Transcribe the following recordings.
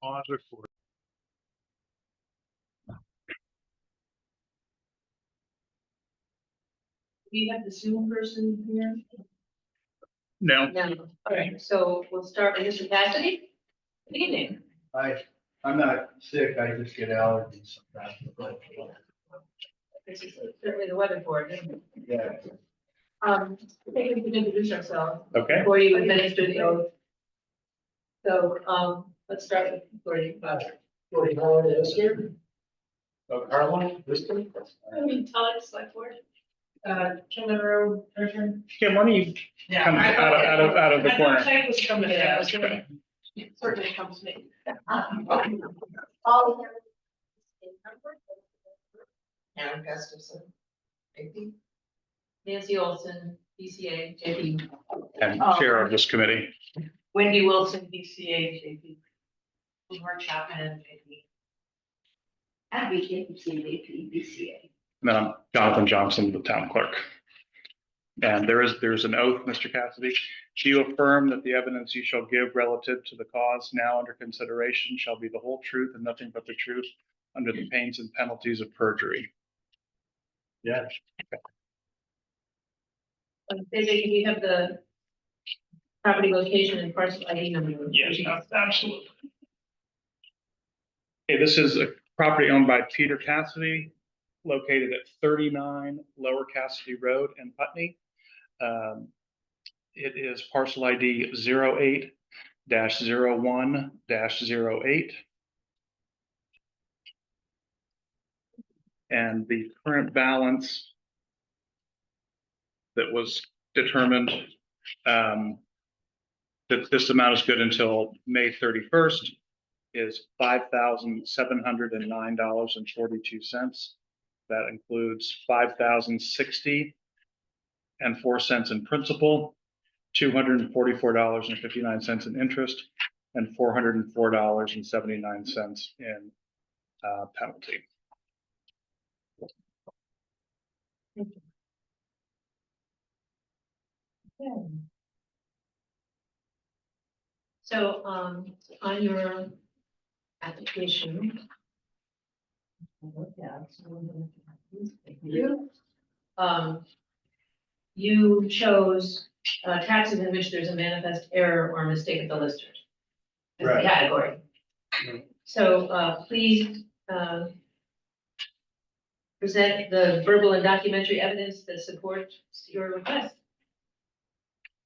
Pause recording. Do you have the Zoom person here? No. No. Okay, so we'll start with Mr. Cassidy. Good evening. I'm not sick, I just get allergies sometimes. This is certainly the weather board. Yeah. I think we can introduce ourselves Okay. before you administer the oath. So, let's start with Gordy. Gordy Howard, Lister. Harlan, Lister. Todd, select board. Kim Monroe, treasurer. Kim, why don't you come out of the corner? I thought Peg was coming in. I was gonna, certainly comes to me. All Aaron Gustafson. Nancy Olson, BCA, JP. And chair of this committee. Wendy Wilson, BCA, JP. Mark Chapman, JP. Advocate, BCA. And then I'm Jonathan Johnson, the town clerk. And there's an oath, Mr. Cassidy. Do you affirm that the evidence you shall give relative to the cause now under consideration shall be the whole truth and nothing but the truth under the pains and penalties of perjury? Yeah. JJ, can you have the property location and parcel ID number? Yes, absolutely. Okay, this is a property owned by Peter Cassidy, located at 39 Lower Cassidy Road in Putney. It is parcel ID 08-01-08. And the current balance that was determined, that this amount is good until May 31st, is $5,709.42. That includes $5,060.04 in principal, $244.59 in interest, and $404.79 in penalty. So, on your application. You chose taxes in which there's a manifest error or mistake of the listers. As the Right. category. Right. So, please, present the verbal and documentary evidence that supports your request.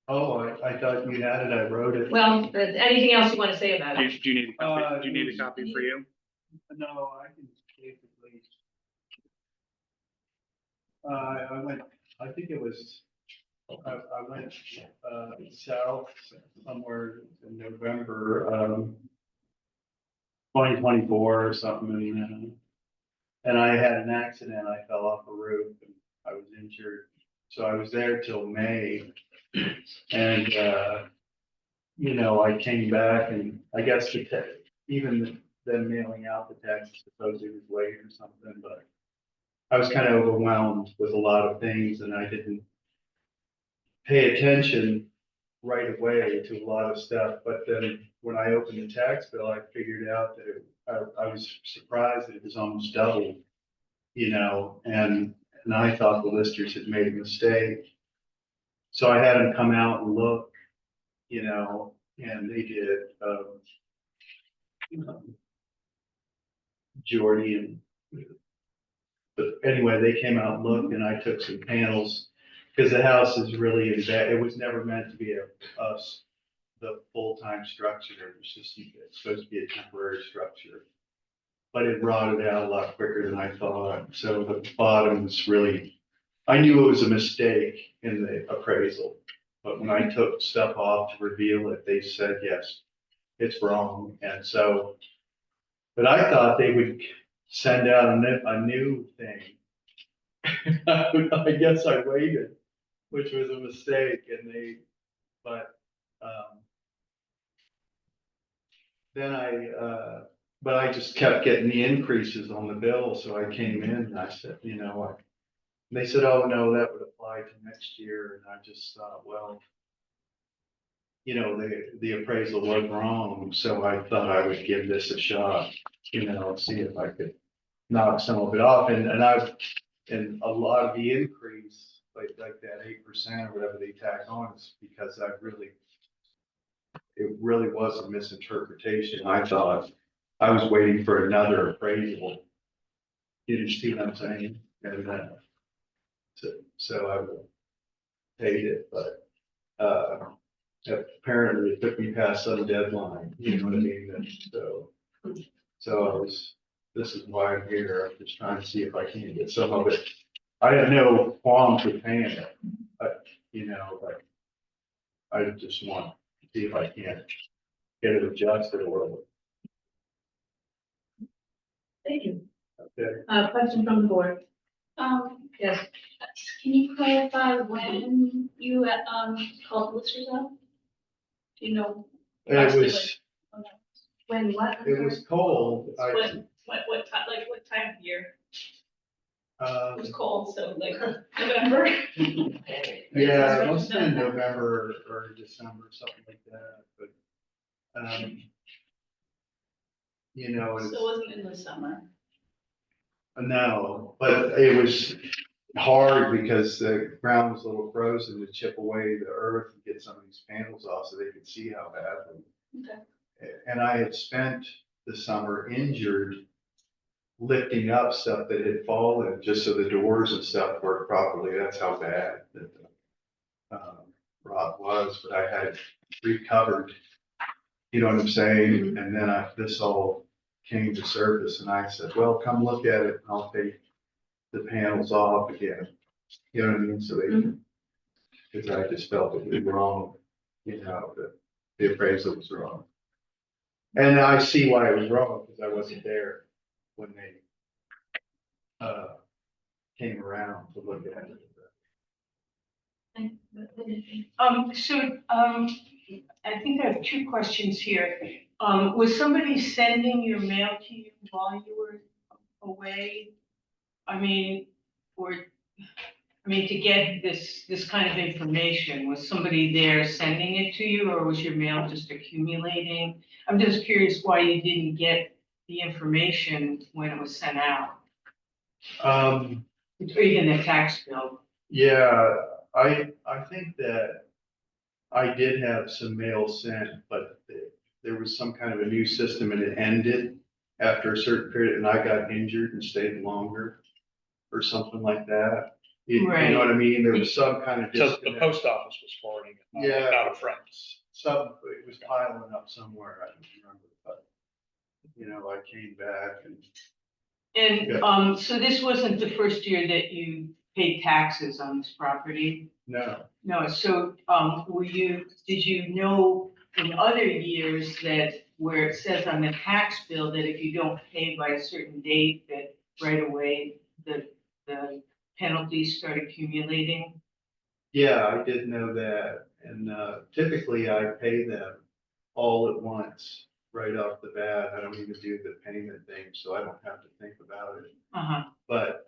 Oh, I thought you had it, I wrote it. Well, anything else you want to say about Do it? you need a copy? Do you need a copy for you? No, I can basically. I think it was, I went, south somewhere in November, 2024 or something, and I had an accident, I fell off a roof, and I was injured, so I was there till May. And, I came back and I guess even them mailing out the text, suppose it was late or something, but I was kind of overwhelmed with a lot of things and I didn't pay attention right away to a lot of stuff. But then when I opened the tax bill, I figured out that I was surprised that it was almost double, and I thought the listers had made a mistake. So I had them come out and look, and they did, Jordy but anyway, they came out and looked and I took some panels because the house is really in bad. It was never meant to be the full-time structure. It was just supposed to be a temporary structure. But it rotted out a lot quicker than I thought. So the bottom was really, I knew it was a mistake in the appraisal. But when I took stuff off to reveal it, they said, yes, it's wrong. And so, but I thought they would send out a new thing. I guess I waited, which was a mistake, but I just kept getting the increases on the bill, so I came in and I said, they said, oh, no, that would apply to next year, and I just thought, well, you know, the appraisal was wrong, so I thought I would give this a shot, you know, see if I could knock some of it off, and a lot of the increase, like that 8% or whatever they tack on is because it really was a misinterpretation. I thought I was waiting for another appraisal. You didn't see what I'm saying? And so I paid it, but apparently it took me past some deadline, you know what I mean? And so this is why I'm here. I'm just trying to see if I can get some of it. I have no qualms with paying it, but, you know, but I just want to see if I can get it adjusted a little Thank you. bit. Okay. Question from the board. Yes. Can you clarify when you, called the listers out? Do you know? It was, When what? it was cold. What time, like what time of year? Uh, It was cold, so like November. yeah, it must have been November or December, something like that, but, you know, So it it's, wasn't in the summer. no, but it was hard because the ground was a little frozen to chip away the earth and get some of these panels off so they could see how badly. Okay. And I had spent the summer injured lifting up stuff that had fallen just so the doors and stuff worked properly. That's how bad that the rot was, but I had recovered, you know what I'm saying? And then this all came to surface and I said, well, come look at it and I'll take the panels off again. You know what I mean? So they, because I just felt it was wrong, you know, that the appraisal was wrong. And I see why it was wrong, because I wasn't there when they came around to look at it. I think I have two questions here. Was somebody sending your mail to you while you were away? I mean, to get this kind of information, was somebody there sending it to you, or was your mail just accumulating? I'm just curious why you didn't get the information when it was sent out, or even the tax bill. Yeah, I think that I did have some mail sent, but there was some kind of a new system and it ended after a certain period and I got injured and stayed longer or something like that. You know what I mean? There was some kind of So the disconnect. post office was forwarding it, Yeah. not a friend. It was piling up somewhere, I don't remember, but, you know, I came back and. And so this wasn't the first year that you paid taxes on this property? No, No, so did you know in other years that where it says on the tax bill that if you don't pay by a certain date, that right away the penalties start accumulating? yeah, I did know that, and typically I pay them all at once, right off the bat. I don't even do the payment thing, so I don't have to think about it. Uh-huh. But,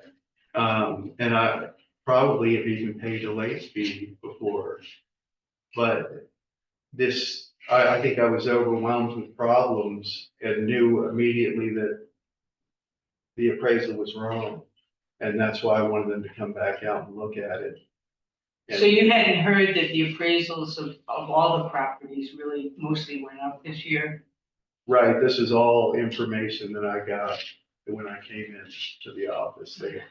and I probably have even paid a late fee before. But this, I think I was overwhelmed with problems and knew immediately that the appraisal was wrong. And that's why I wanted them to come back out and look at it. So you hadn't heard that the appraisals of all the properties really mostly went up this year? Right, this is all information that I got when I came in to the office. They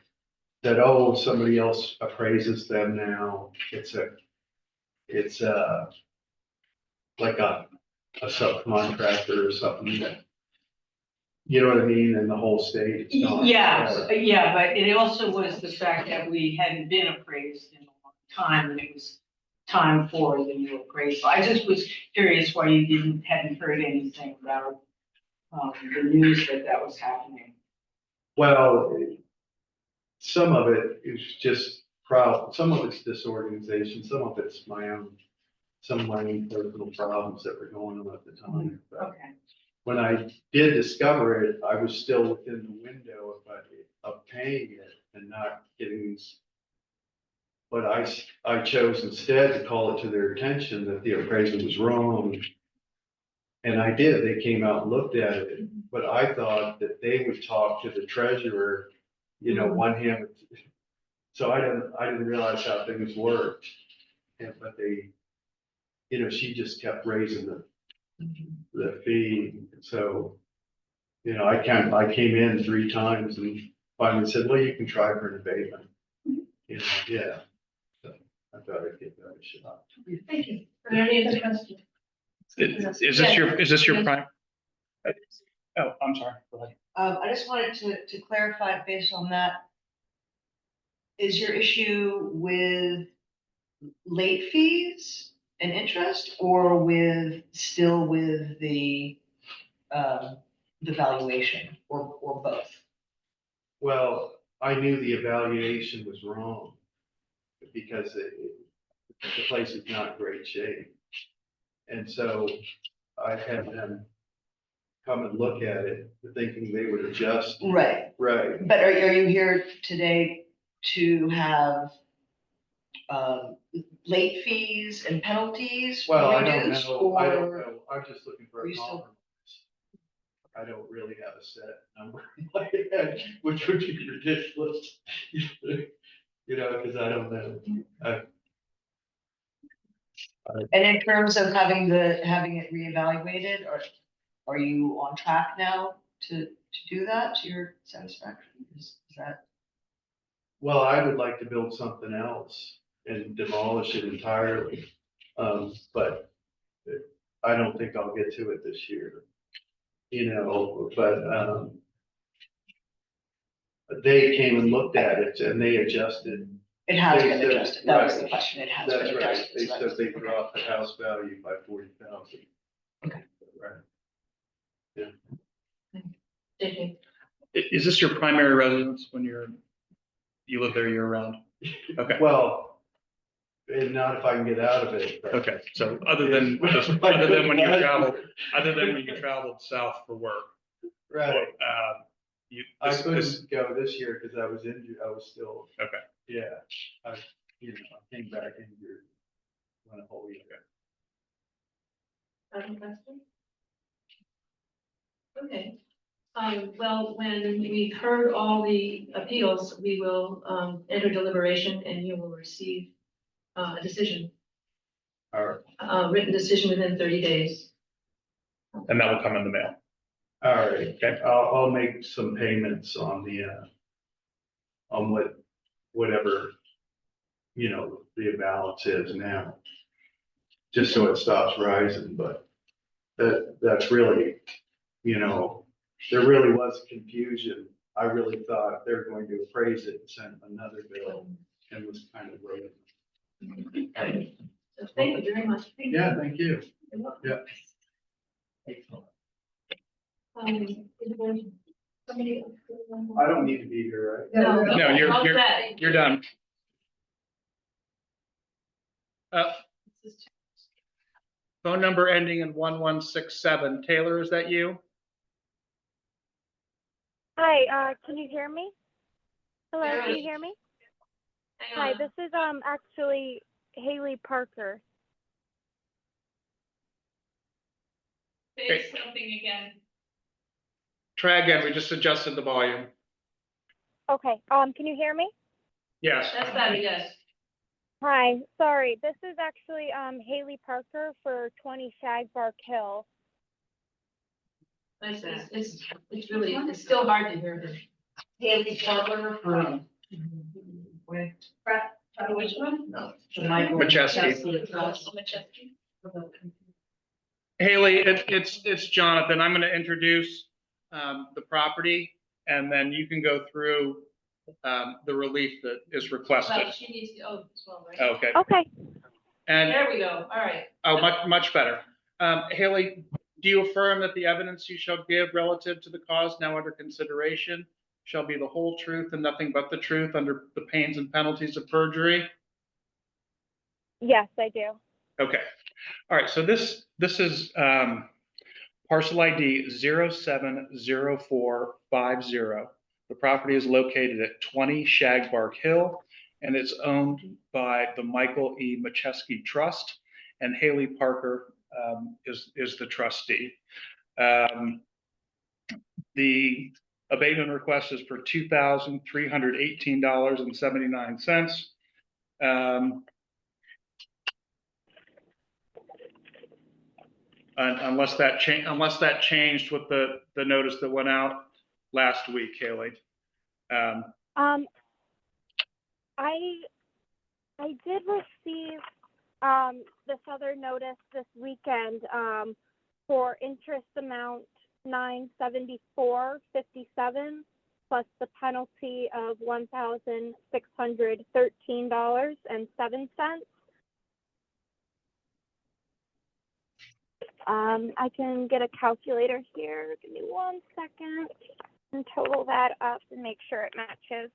said, oh, somebody else appraises them now. It's like a subcontractor or something that, you know what I mean, in the whole state. It's not- Yeah, but it also was the fact that we hadn't been appraised in a long time, and it was time for the new appraisal. I just was curious why you hadn't heard anything about the news that was happening. Well, some of it is just some of it's disorganization, some of it's some of my own personal problems that were going on at the time. But Okay. when I did discover it, I was still within the window of paying it and not getting these But I chose instead to call it to their attention that the appraisal was wrong. And I did, they came out and looked at it, but I thought that they would talk to the treasurer, one hand. So I didn't realize how things worked. But they, she just kept raising the fee. So, I came in 3 times and finally said, well, you can try for an abatement. Yeah. So I thought I'd give that a shot. Thank you. Are there any other questions? Is this your prime? Oh, I'm sorry. Go ahead. I just wanted to clarify based on that. Is your issue with late fees and interest or still with the valuation or both? Well, I knew the evaluation was wrong because the place is not in great shape. And so I had them come and look at it, thinking they would adjust. Right, Right. but are you here today to have late fees and penalties Well, I don't reduced, know. I don't or- know. I'm just looking for Are a you still- compromise. I don't really have a set number in my head, which would be ridiculous. Because I don't know. And in terms of having it reevaluated, are you on track now to do that to your satisfaction? Is that? Well, I would like to build something else and demolish it entirely. But I don't think I'll get to it this year. But they came and looked at it and they adjusted. It has They been said- adjusted. That was the right. question. It has That's been right. adjusted. They so said that's- they okay. dropped the house value by 40,000. Okay. Right. Thank you. Is this your primary residence when you live there year round? Okay. Well, and not if I can get out of it. but- Okay, so other than when you traveled south for work, Right. I this, couldn't go this year because I was injured. I was still. Okay. Yeah. I came back injured. Went a whole year. Other questions? Okay. Well, when we've heard all the appeals, we will enter deliberation and you will receive a decision, All right. a written decision within 30 days. and that will come in the mail. All right. Okay. I'll make some payments on on whatever, the balance is now. Just so it stops rising, but that's really, there really was confusion. I really thought they were going to appraise it and send another bill and was kind of worried. So thank you very much. Yeah, thank you. You're welcome. Yeah. Is there somebody else? I don't need to be here, right? No, No, all set. You're done. Phone number ending in 1167. Taylor, is that you? Hi, can you hear me? Hello, Yes. can you hear me? Hang Hi, on. this is actually Haley Parker. Say something again. Try again. We just adjusted the volume. Okay, can you hear me? Yes. That's better, yes. Hi, sorry, this is actually Haley Parker for 20 Shagbark Hill. It's really, it's still hard to hear her. Haley Parker from. Where? Which one? Macheski. Macheski. Haley, it's Jonathan. I'm going to introduce the property, and then you can go through the relief that is requested. Well, she needs to, as well, right? Okay. Okay, And There we go, all right. much better. Haley, do you affirm that the evidence you shall give relative to the cause now under consideration shall be the whole truth and nothing but the truth under the pains and penalties of perjury? yes, I do. Okay. All right. So this is parcel ID 070450. The property is located at 20 Shagbark Hill, and it's owned by the Michael E. Macheski Trust, and Haley Parker is the trustee. The abatement request is for $2,318.79. Unless that changed with the notice that went out last week, Haley. I did receive this other notice this weekend for interest amount $974.57 plus the penalty of $1,613.07. I can get a calculator here. Give me 1 second and total that up and make sure it matches.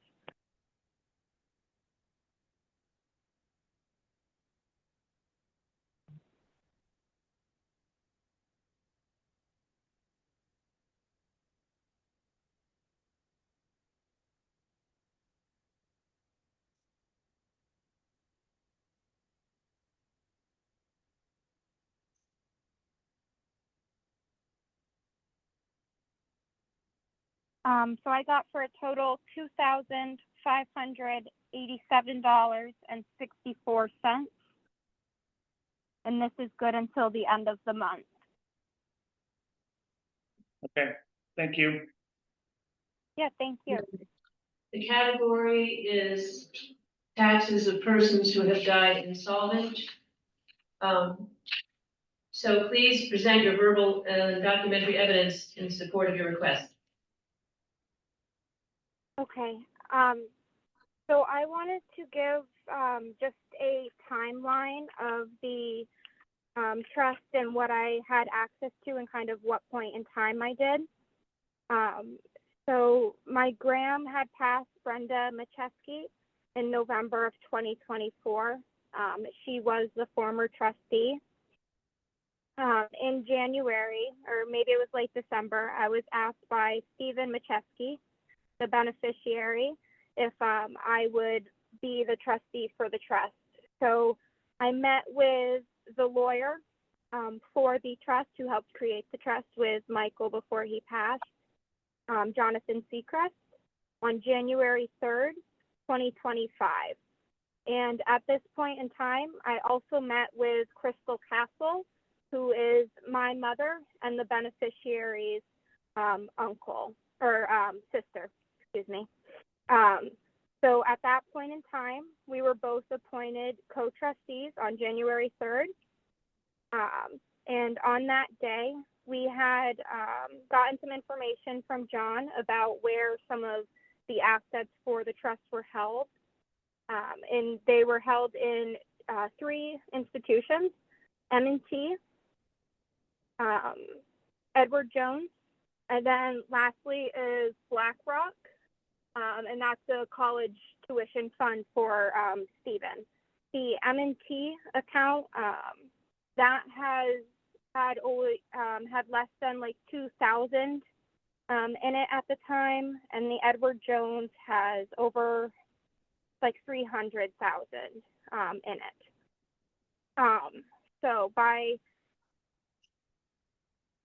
So I got for a total $2,587.64, and this is good until the end of the month. Okay, thank you. Yeah, thank you. The category is taxes of persons who have died insolvent. So please present your verbal and documentary evidence in support of your request. Okay. So I wanted to give just a timeline of the trust and what I had access to and kind of what point in time I did. So my gram had passed Brenda Macheski in November of 2024. She was the former trustee. In January, or maybe it was late December, I was asked by Stephen Macheski, the beneficiary, if I would be the trustee for the trust. So I met with the lawyer for the trust who helped create the trust with Michael before he passed, Jonathan Seacrest, on January 3rd, 2025. And at this point in time, I also met with Crystal Castle, who is my mother and the beneficiary's uncle or sister, excuse me. So at that point in time, we were both appointed co-trustees on January 3rd. And on that day, we had gotten some information from John about where some of the assets for the trust were held. And they were held in 3 institutions: M&T, Edward Jones, and then lastly is BlackRock, and that's a college tuition fund for Stephen. The M&T account that had less than like 2,000 in it at the time, and the Edward Jones has over like 300,000 in it. So by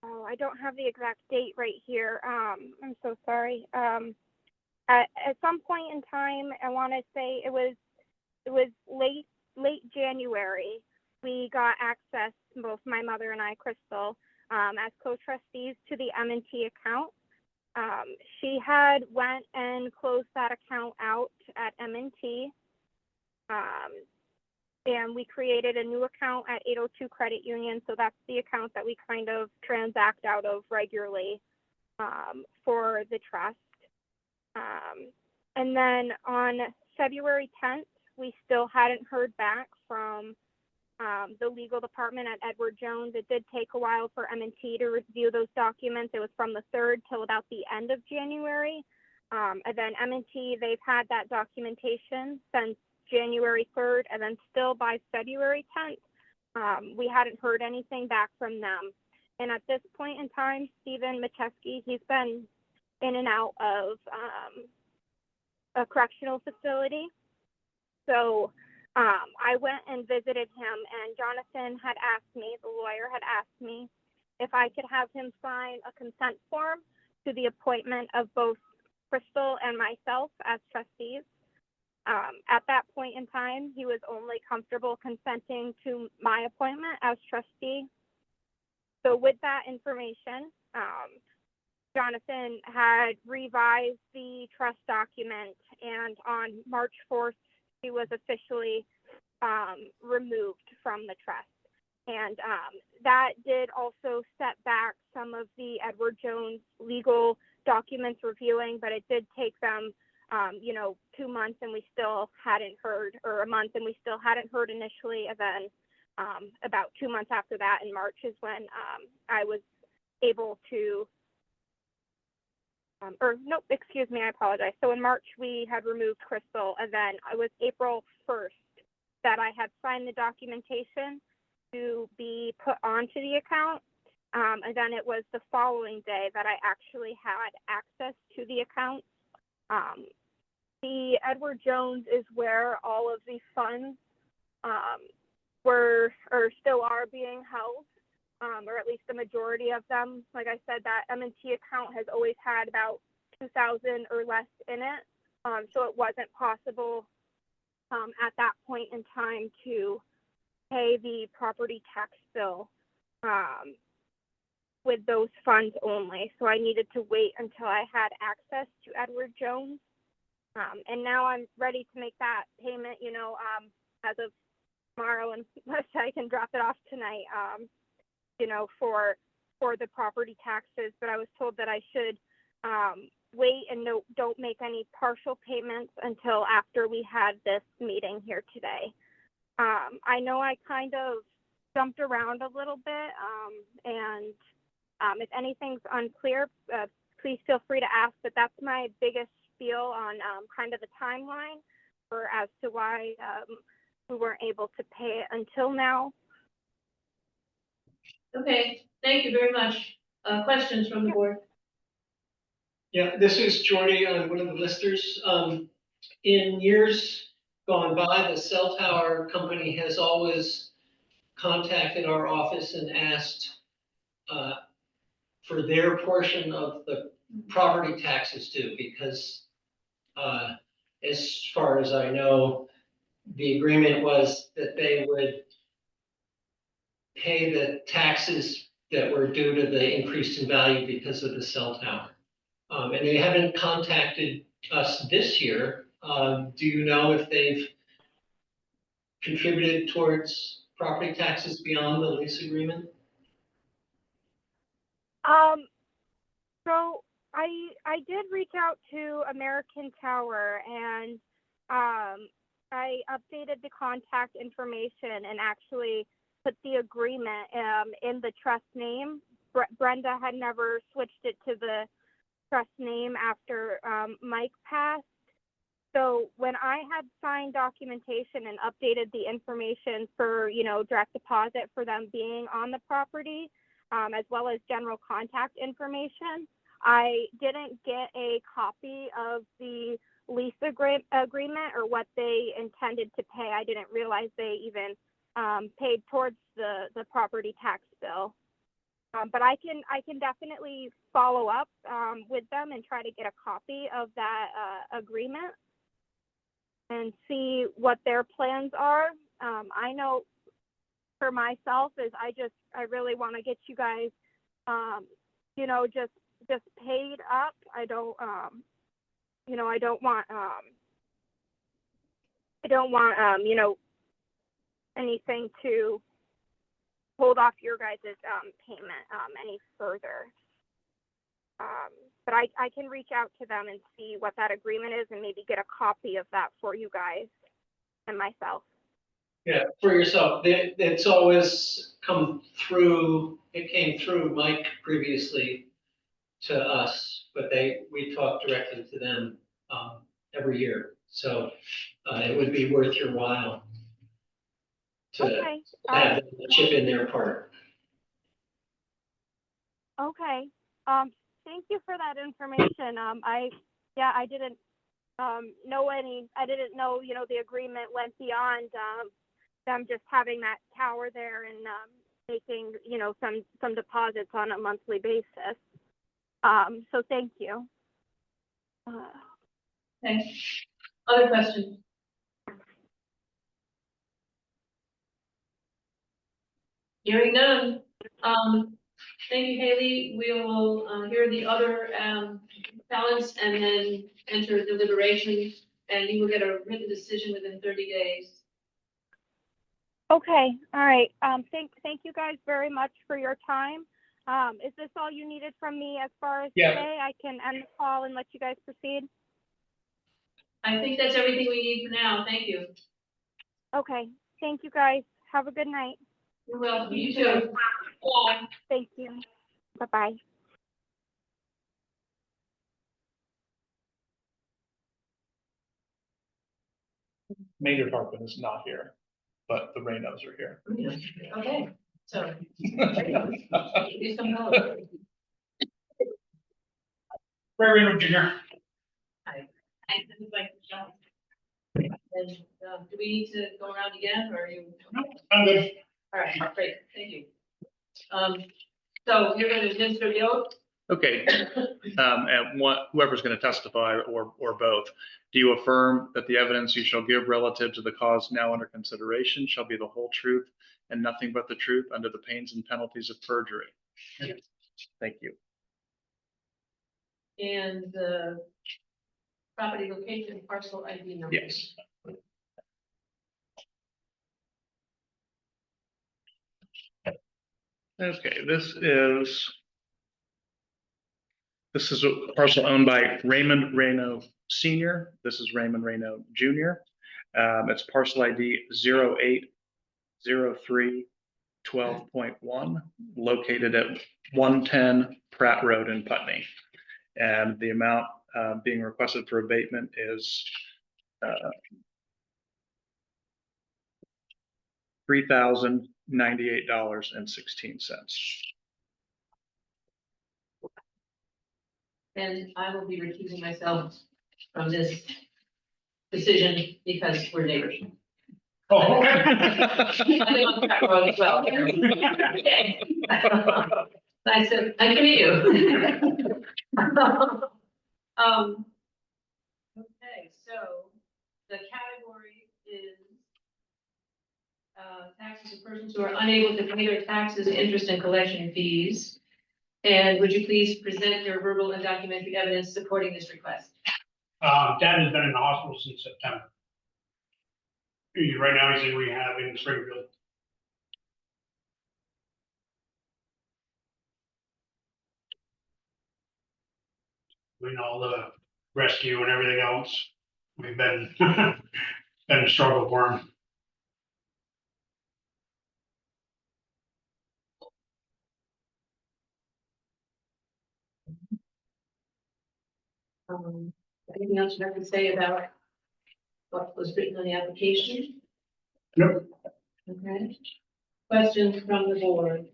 I don't have the exact date right here. I'm so sorry. At some point in time, I want to say it was late January. We got access, both my mother and I, Crystal, as co-trustees to the M&T account. She had went and closed that account out at M&T. And we created a new account at 802 Credit Union. So that's the account that we kind of transact out of regularly for the trust. And then on February 10th, we still hadn't heard back from the legal department at Edward Jones. It did take a while for M&T to review those documents. It was from the 3rd till about the end of January. And then M&T, they've had that documentation since January 3rd, and then still by February 10th, we hadn't heard anything back from them. And at this point in time, Stephen Macheski, he's been in and out of a correctional facility. So I went and visited him, and Jonathan had asked me, the lawyer had asked me, if I could have him sign a consent form to the appointment of both Crystal and myself as trustees. At that point in time, he was only comfortable consenting to my appointment as trustee. So with that information, Jonathan had revised the trust document, and on March 4th, he was officially removed from the trust. And that did also set back some of the Edward Jones legal documents reviewing, but it did take them, 2 months, and we still hadn't heard, or a month, and we still hadn't heard initially. And then about 2 months after that, in March, is when I was able to, I apologize. So in March, we had removed Crystal, and then it was April 1st that I had signed the documentation to be put onto the account. And then it was the following day that I actually had access to the account. The Edward Jones is where all of the funds were, or still are, being held, or at least the majority of them. Like I said, that M&T account has always had about 2,000 or less in it. So it wasn't possible at that point in time to pay the property tax bill with those funds only. So I needed to wait until I had access to Edward Jones. And now I'm ready to make that payment, as of tomorrow, unless I can drop it off tonight, for the property taxes. But I was told that I should wait and don't make any partial payments until after we had this meeting here today. I know I kind of jumped around a little bit, and if anything's unclear, please feel free to ask, but that's my biggest spiel on kind of the timeline for as to why we weren't able to pay it until now. Okay, thank you very much. Questions from the board? Yeah, this is Jordy on one of the listers. In years gone by, the cell tower company has always contacted our office and asked for their portion of the property taxes due, because as far as I know, the agreement was that they would pay the taxes that were due to the increase in value because of the cell tower. And they haven't contacted us this year. Do you know if they've contributed towards property taxes beyond the lease agreement? So I did reach out to American Tower, and I updated the contact information and actually put the agreement in the trust name. Brenda had never switched it to the trust name after Mike passed. So when I had signed documentation and updated the information for, direct deposit for them being on the property, as well as general contact information, I didn't get a copy of the lease agreement or what they intended to pay. I didn't realize they even paid towards the property tax bill. But I can definitely follow up with them and try to get a copy of that agreement and see what their plans are. I know for myself is I really want to get you guys, just paid up. I don't want anything to hold off your guys' payment any further. But I can reach out to them and see what that agreement is and maybe get a copy of that for you guys and myself. Yeah, for yourself. It's always come through, it came through Mike previously to us, but we talk directly to them every year. So it would be worth your while to have them chip in their part. Okay. Thank you for that information. I I didn't know, the agreement went beyond, them just having that tower there and, making, some deposits on a monthly basis. So thank you. Thanks. Other questions? Hearing none. Thank you, Haley. We will hear the other balance and then enter deliberation, and you will get a written decision within 30 days. Okay, all right. Thank you guys very much for your time. Is this all you needed from me as far as Yeah. today? I can end the call and let you guys proceed? I think that's everything we need for now. Thank you. Okay, thank you guys. Have a good night. You're welcome. You too. Bye. Thank you. Bye-bye. Major Parkman is not here, but the Reynos are here. Okay, so. Do some color. Ray Reno Jr. And, do we need to go around again, or are you? I'm good. All right, great, thank you. So you're going to administer the oath? Okay, and whoever's going to testify or both, do you affirm that the evidence you shall give relative to the cause now under consideration shall be the whole truth and nothing but the truth under the pains and penalties of perjury? Yes. Thank you. And the property location, parcel ID number? Yes. Okay, this is a parcel owned by Raymond Reno Sr. This is Raymond Reno Jr. It's parcel ID 080312.1, located at 110 Pratt Road in Putney. And the amount being requested for abatement is $3,098.16. And I will be recusing myself from this decision because we're neighbors. Oh, okay. I live on Pratt Road as well. Okay. Nice to meet you. Okay, so the category is taxes of persons who are unable to pay their taxes, interest, and collection fees. And would you please present your verbal and documentary evidence supporting this request? Dad has been in the hospital since September. Right now he's in rehab in Springfield. Doing all the rescue and everything else. We've been, been a struggle for him. Anything else you'd like to say about what was written on the application? Nope. Okay. Questions from the board?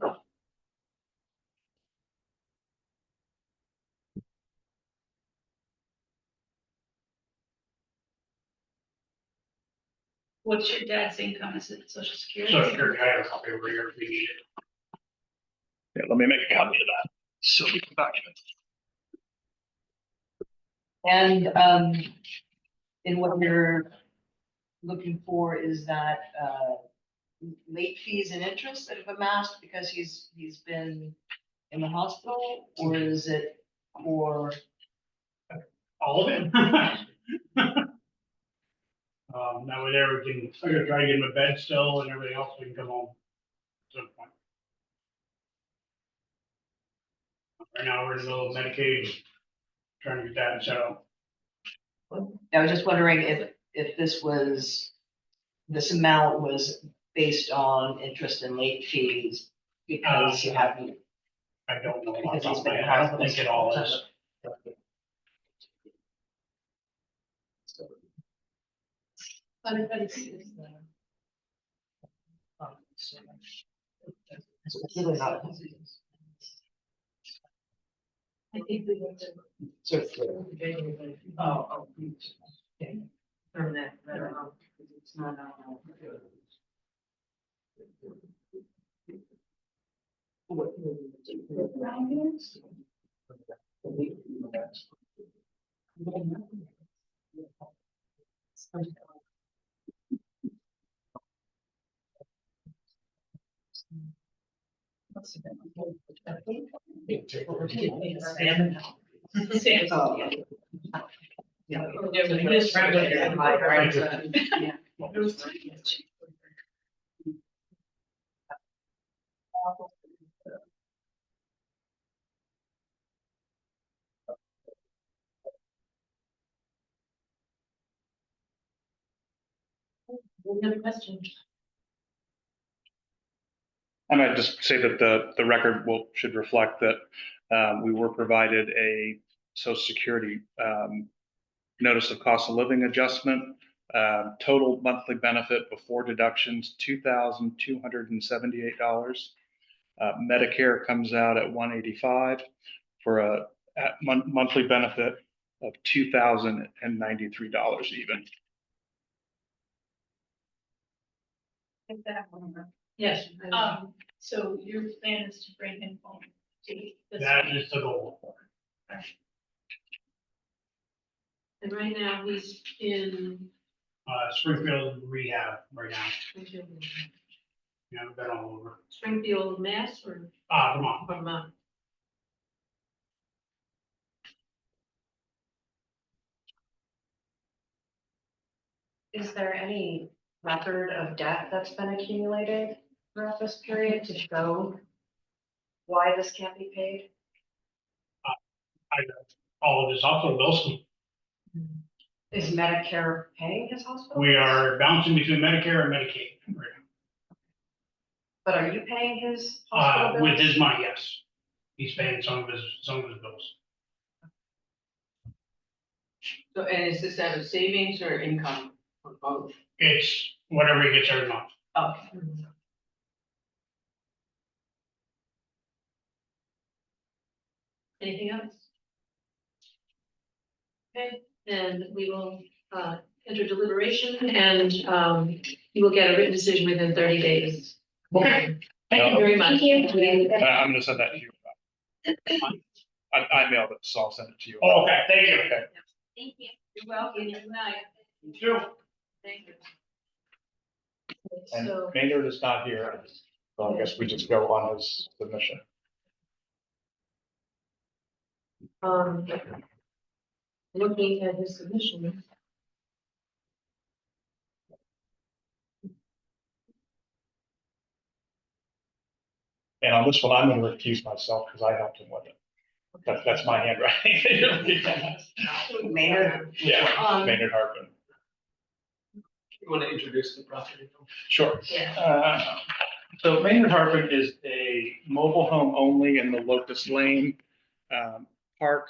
What's your dad's income? Is it Social Security? So sure, I have a copy over here if you need it. Yeah, let me make a copy of that so we can document. And in what you're looking for is that late fees and interest that have amassed because he's been in the hospital, or is it for? All of it. That way there we can, I'm gonna try to get him a bed still and everything else, we can come home at some point. Right now, we're in the middle of Medicaid, trying to get that set up. I was just wondering if this amount was based on interest and late fees because you haven't. I don't know. Because he's been in I hospital think it all is. It's really not. I think we have to. Oh. From that, it's not on. Oh, yeah. Yeah. This right there, right, yeah. Any other questions? I might just say that the record should reflect that we were provided a social security notice of cost of living adjustment, total monthly benefit before deductions, $2,278. Medicare comes out at 185 for a monthly benefit of $2,093 even. Yes. So your plan is to bring him home to this. That is the goal. And right now he's in. Springfield rehab right now. Yeah, I've been all over. Springfield, Mass, or Vermont. Vermont? Is there any record of debt that's been accumulated throughout this period to show why this can't be paid? I got all of his hospital bills. Is Medicare paying his hospital? We are bouncing between Medicare and Medicaid right But are you paying his now. hospital With bills? his money, yes. He's paying some of his bills. So, and is this out of savings or income or both? It's whatever he gets every month. Oh. Anything else? Okay, and we will enter deliberation, and you will get a written decision within 30 days. Okay. Thank you very much. I'm going to send that to you. I mailed it, so I'll send it to you. Oh, okay, thank you. Okay. Thank you. You're welcome. Good night. Sure. Thank you. And So, Maynard is not here, so I guess we just go on his submission. looking at his submission. And on this one, I'm going to recuse myself because I helped him with it. That's my handwriting. Maynard? Yeah, Maynard Hartman. You want to introduce the property? Sure. Yeah. So Maynard Hartman is a mobile home only in the Locust Lane park.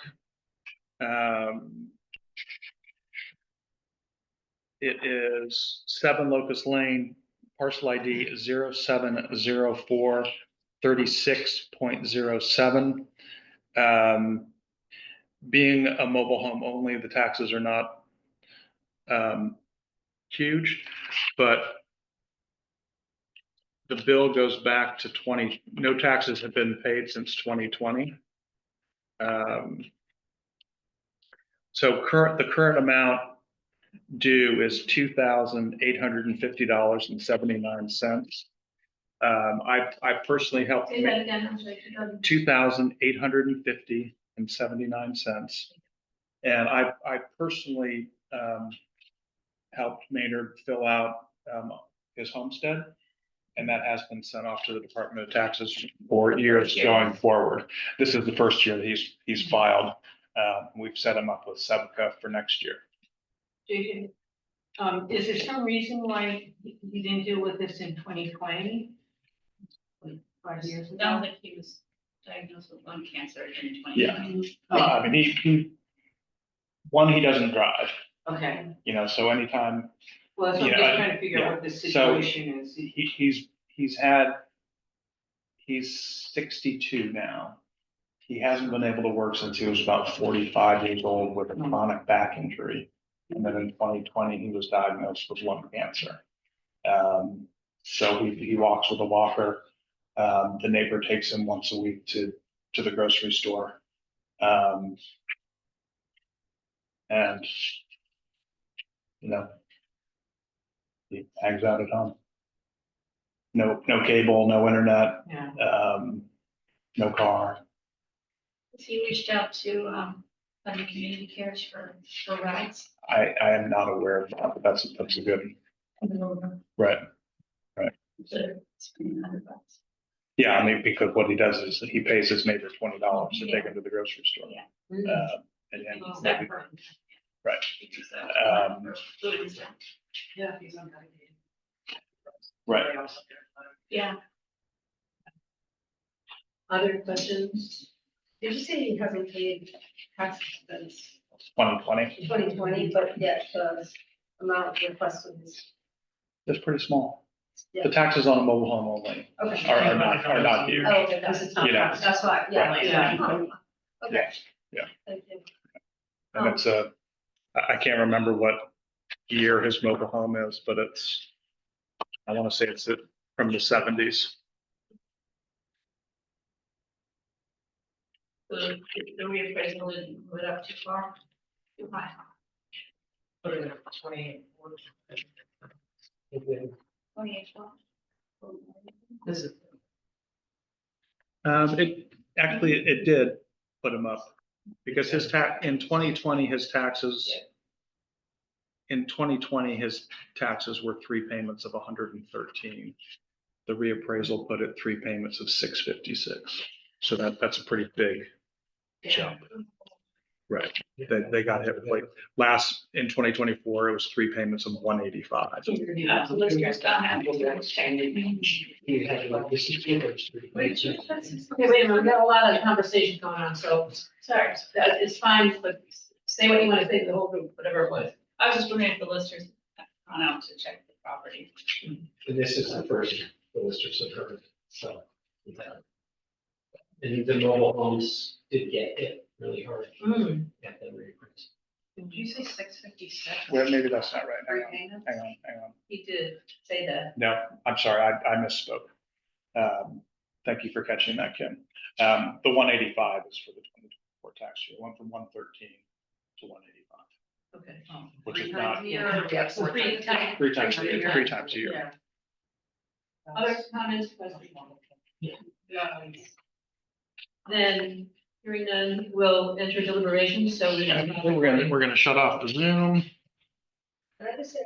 It is 7 Locust Lane, parcel ID 0704 36.07. Being a mobile home only, the taxes are not huge, but the bill goes back to no taxes have been paid since 2020. So the current amount due is $2,850.79. I personally helped Say that again, I'm sorry. $2,850.79. And I personally helped Maynard fill out his homestead, and that has been sent off to the Department of Taxes for years going forward. This is the first year that he's filed. We've set him up with SEBCA for next year. JJ, is there some reason why you didn't deal with this in 2020? Like 5 years ago? Sounds like he was diagnosed with lung cancer in 2020. Yeah. I mean, he doesn't drive, Okay, so anytime well, so I'm Yeah, just trying to figure out what the situation is. he's 62 now. He hasn't been able to work since he was about 45 years old with a chronic back injury. And then in 2020, he was diagnosed with lung cancer. So he walks with a walker. The neighbor takes him once a week to the grocery store. And, you know, he hangs out at home. No cable, no internet, Yeah. no car. Has he reached out to, Putney Community Cares for rides? I am not aware of that, but that's a good, right. It's $100. Yeah, I mean, because what he does is he pays his neighbor $20 to take him to the grocery store. Yeah. And Use maybe, that for- right. use that. Yeah, he's on that. Right. Yeah. Other questions? Did you say he hasn't paid taxes since 2020, 2020, but yet the amount requested is? that's pretty small. Yeah. The taxes on a mobile home only Okay. are not huge. Oh, okay, that's, You know. that's why, yeah, Right. like, Yeah. huh, okay. Yeah. Thank you. And it's I can't remember what year his mobile home is, but I want to say it's from the 70s. The reappraisal didn't put up too far. Too high. Put it at 28. 28. This is, It did put him up because in 2020, his taxes. In 2020, his taxes were 3 payments of 113. The reappraisal put it 3 payments of 656. So that's a pretty big jump. Right. They got hit with like in 2024, it was 3 payments of 185. Listeners got that. Okay, wait a minute, we've got a lot of conversation going on, so, sorry, it's fine, but say what you want to say to the whole group, whatever it was. I was just wondering if the listers have gone out to check the property. And this is the first the listers have heard, so. And the mobile homes did get hit really hard at the reappraisal. Did you say 656? Well, maybe that's not right. Three payments? Hang on. He did say that. No, I'm sorry, I misspoke. Thank you for catching that, Kim. The 185 is for the 2024 tax year, went from 113 to 185, Okay. which is 3 not times a year? Yeah, 3 times. 3 times a year, 3 times a year. Yeah. Other comments, questions? Then, hearing none, we'll enter deliberations, so we have. We're gonna shut off the Zoom. Can I just say